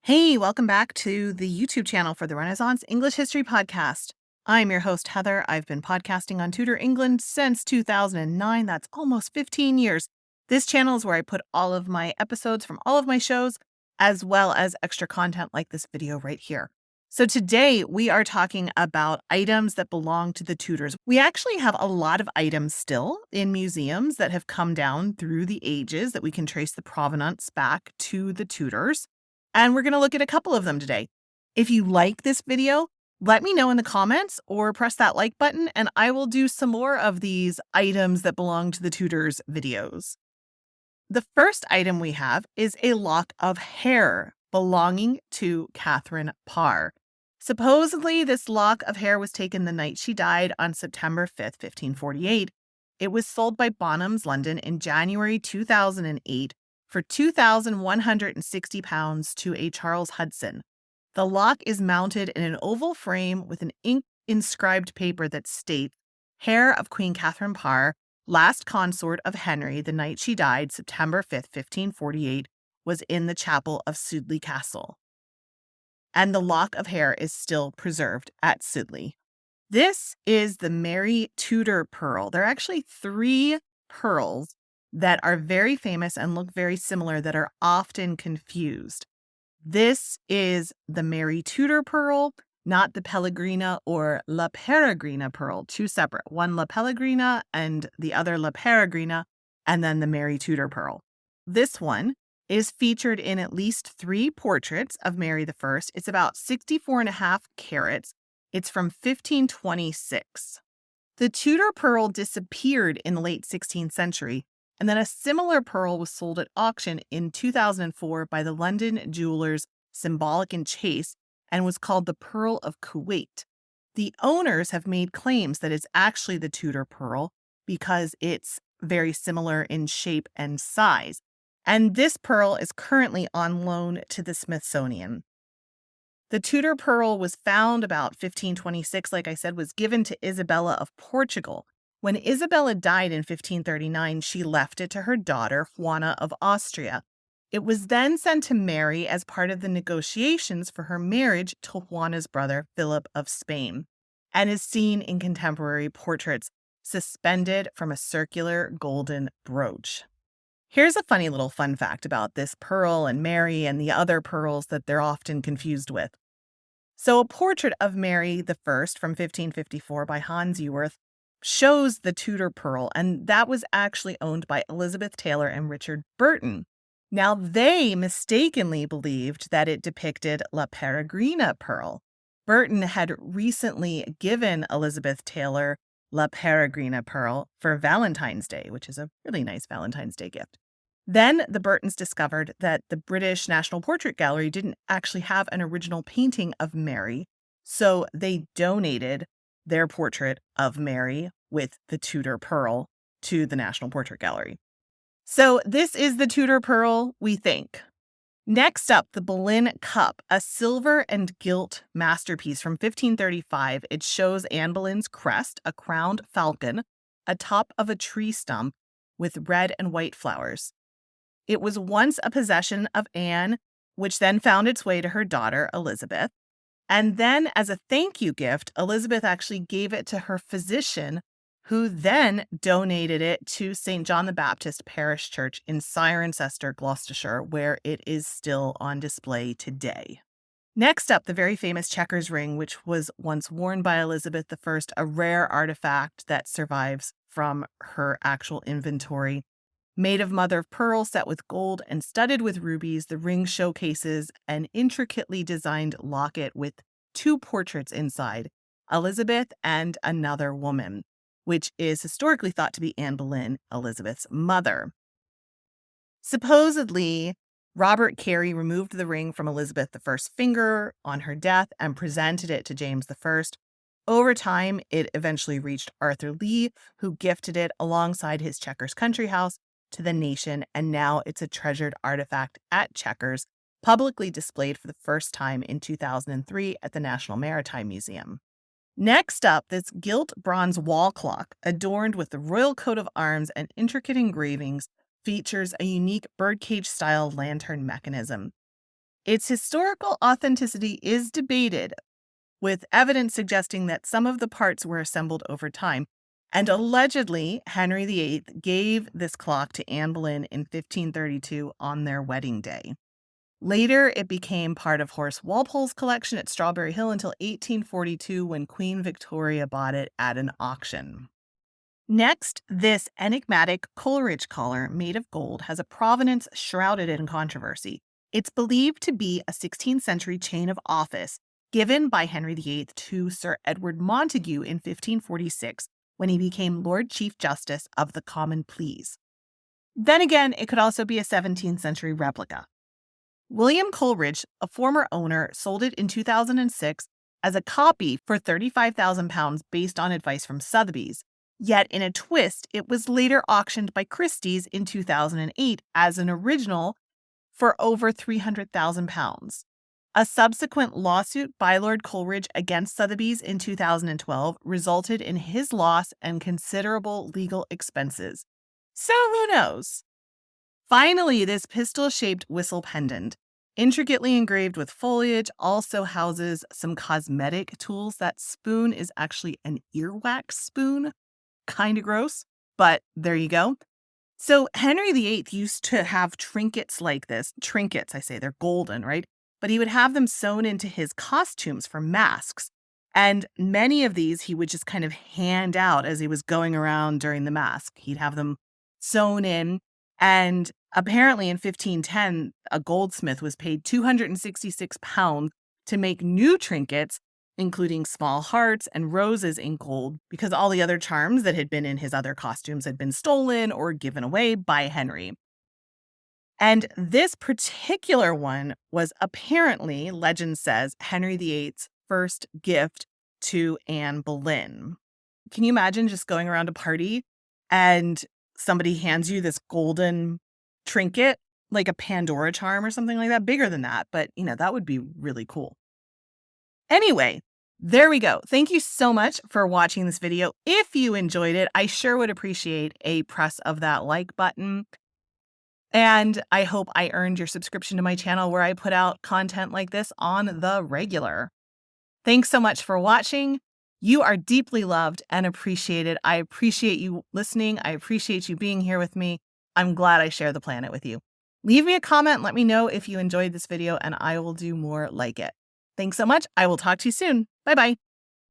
Hey, welcome back to the YouTube channel for the Renaissance English History Podcast. I'm your host, Heather. I've been podcasting on Tudor England since 2009. That's almost 15 years. This channel is where I put all of my episodes from all of my shows, as well as extra content like this video right here. So today we are talking about items that belong to the Tudors. We actually have a lot of items still in museums that have come down through the ages that we can trace the provenance back to the Tudors. And we're going to look at a couple of them today. If you like this video, let me know in the comments or press that like button, and I will do some more of these items that belong to the Tudors videos. The first item we have is a lock of hair belonging to Catherine Parr. Supposedly, this lock of hair was taken the night she died on September 5th, 1548. It was sold by Bonhams, London in January 2008 for £2,160 to a Charles Hudson. The lock is mounted in an oval frame with an ink-inscribed paper that states, "Hair of Queen Catherine Parr, last consort of Henry, the night she died, September 5th, 1548, was in the chapel of Sudeley Castle." And the lock of hair is still preserved at Sudeley. This is the Mary Tudor pearl. There are actually 3 pearls that are very famous and look very similar that are often confused. This is the Mary Tudor pearl, not the Pellegrina or La Peregrina pearl, 2 separate. One La Pellegrina and the other La Peregrina, and then the Mary Tudor pearl. This one is featured in at least 3 portraits of Mary I. It's about 64.5 carats. It's from 1526. The Tudor pearl disappeared in the late 16th century, and then a similar pearl was sold at auction in 2004 by the London jewelers Symbolic and Chase and was called the Pearl of Kuwait. The owners have made claims that it's actually the Tudor pearl because it's very similar in shape and size. And this pearl is currently on loan to the Smithsonian. The Tudor pearl was found about 1526, like I said, was given to Isabella of Portugal. When Isabella died in 1539, she left it to her daughter, Juana of Austria. It was then sent to Mary as part of the negotiations for her marriage to Juana's brother, Philip of Spain, and is seen in contemporary portraits suspended from a circular golden brooch. Here's a funny little fun fact about this pearl and Mary and the other pearls that they're often confused with. So a portrait of Mary I from 1554 by Hans Ewerth shows the Tudor pearl, and that was actually owned by Elizabeth Taylor and Richard Burton. Now, they mistakenly believed that it depicted La Peregrina pearl. Burton had recently given Elizabeth Taylor La Peregrina pearl for Valentine's Day, which is a really nice Valentine's Day gift. Then the Burtons discovered that the British National Portrait Gallery didn't actually have an original painting of Mary, so they donated their portrait of Mary with the Tudor pearl to the National Portrait Gallery. So this is the Tudor pearl, we think. Next up, the Boleyn cup, a silver and gilt masterpiece from 1535. It shows Anne Boleyn's crest, a crowned falcon, atop of a tree stump with red and white flowers. It was once a possession of Anne, which then found its way to her daughter, Elizabeth. And then, as a thank you gift, Elizabeth actually gave it to her physician, who then donated it to St. John the Baptist Parish Church in Cirencester, Gloucestershire, where it is still on display today. Next up, the very famous checkers ring, which was once worn by Elizabeth I, a rare artifact that survives from her actual inventory. Made of mother of pearl, set with gold and studded with rubies, the ring showcases an intricately designed locket with 2 portraits inside, Elizabeth and another woman, which is historically thought to be Anne Boleyn, Elizabeth's mother. Supposedly, Robert Carey removed the ring from Elizabeth I's finger on her death and presented it to James I. Over time, it eventually reached Arthur Lee, who gifted it alongside his Chequers country house to the nation, and now it's a treasured artifact at Chequers, publicly displayed for the first time in 2003 at the National Maritime Museum. Next up, this gilt bronze wall clock, adorned with the royal coat of arms and intricate engravings, features a unique birdcage-style lantern mechanism. Its historical authenticity is debated, with evidence suggesting that some of the parts were assembled over time. And allegedly, Henry VIII gave this clock to Anne Boleyn in 1532 on their wedding day. Later, it became part of Horace Walpole's collection at Strawberry Hill until 1842 when Queen Victoria bought it at an auction. Next, this enigmatic Coleridge collar made of gold has a provenance shrouded in controversy. It's believed to be a 16th century chain of office given by Henry VIII to Sir Edward Montague in 1546 when he became Lord Chief Justice of the Common Pleas. Then again, it could also be a 17th century replica. William Coleridge, a former owner, sold it in 2006 as a copy for £35,000 based on advice from Sotheby's. Yet, in a twist, it was later auctioned by Christie's in 2008 as an original for over £300,000. A subsequent lawsuit by Lord Coleridge against Sotheby's in 2012 resulted in his loss and considerable legal expenses. So who knows? Finally, this pistol-shaped whistle pendant, intricately engraved with foliage, also houses some cosmetic tools. That spoon is actually an earwax spoon. Kind of gross, but there you go. So Henry VIII used to have trinkets like this. Trinkets, I say, they're golden, right? But he would have them sewn into his costumes for masks. And many of these he would just kind of hand out as he was going around during the mask. He'd have them sewn in. And apparently in 1510, a goldsmith was paid £266 to make new trinkets, including small hearts and roses in gold, because all the other charms that had been in his other costumes had been stolen or given away by Henry. And this particular one was apparently, legend says, Henry VIII's first gift to Anne Boleyn. Can you imagine just going around a party and somebody hands you this golden trinket, like a Pandora charm or something like that? Bigger than that, but that would be really cool. Anyway, there we go. Thank you so much for watching this video. If you enjoyed it, I sure would appreciate a press of that like button. And I hope I earned your subscription to my channel where I put out content like this on the regular. Thanks so much for watching. You are deeply loved and appreciated. I appreciate you listening. I appreciate you being here with me. I'm glad I share the planet with you. Leave me a comment. Let me know if you enjoyed this video, and I will do more like it. Thanks so much. I will talk to you soon. Bye-bye.